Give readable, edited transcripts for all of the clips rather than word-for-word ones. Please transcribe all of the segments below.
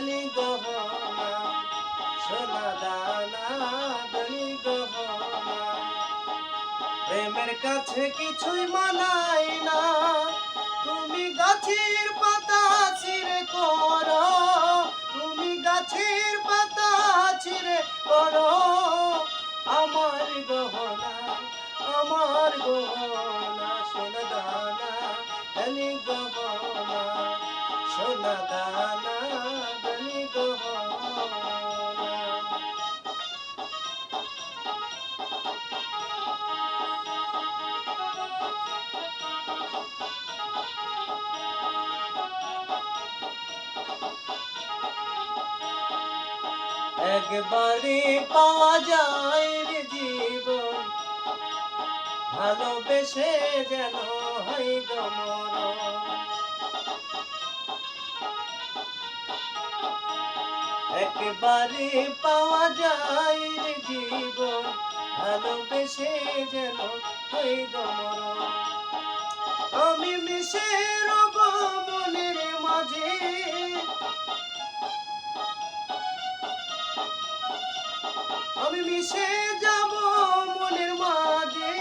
ধনী গহনা, সোনা দানা ধনী গহনা। প্রেমের কাছে কিছুই মানাই না, তুমি গাছের পাতা ছিঁড়ে করো, তুমি গাছের পাতা ছিঁড়ে করো আমার গহনা, আমার গহনা। সোনা দানা ধনী গহনা, সোনা দানা ধনী গহনা। একবারে পাওয়া যায় রে জীবন, ভালোবেসে যেন হয় গো মরণ। একবারে পাওয়া যায় রে জীবন, ভালোবেসে যেন হয় গো মরণ। আমি মিশে রব মনের মাঝে, আমি মিশে যাব মনের মাঝে,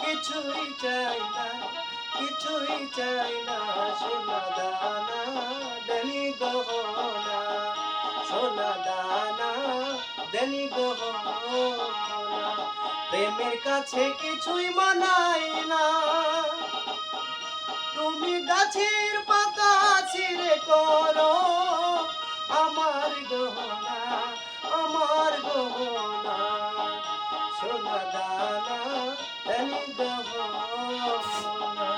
কিছুই চাই না, কিছুই চাই না। সোনা দানা ধনী গহনা, সোনা দানা ধনী গহনা। প্রেমের কাছে কিছুই মানাই না, তুমি গাছের পাতা ছিঁড়ে করো আমার গহনা, আমার গহনা। সোনা দানা ধনী গহনা।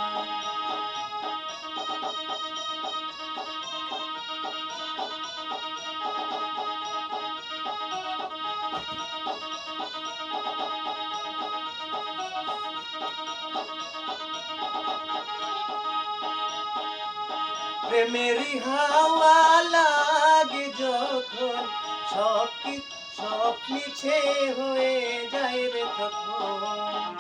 প্রেমেরই হাওয়া লাগে যখন, সব মিছে হয়ে যায় রে তখন।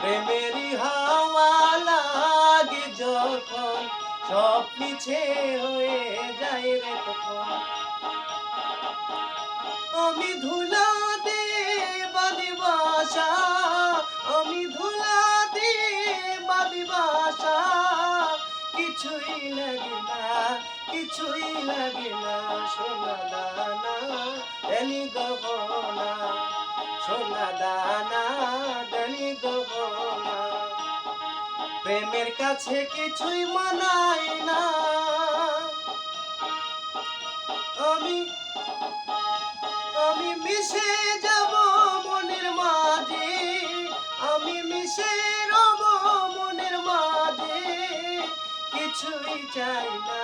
প্রেমেরই হাওয়া লাগে যখন, সব মিছে হয়ে যায় রে তখন। আমি ধুলা দিয়ে বাঁধি বাসা, আমি ধুলা দিয়ে বাঁধি বাসা, কিছুই লাগে না, কিছুই লাগে না। সোনা দানা ধনী গহনা, সোনা দানা ধনী গহনা। প্রেমের কাছে কিছুই মানাই না, আমি আমি মিশে যাব মনের মাঝে, আমি মিশে রব মনের মাঝে, কিছুই চাই না,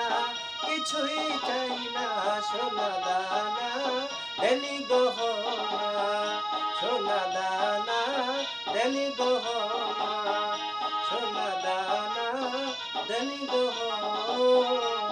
কিছুই চাই না। সোনা দানা ধনী গহনা, সোনা দানা ধনী গহনা, সোনা দানা ধনী গহনা।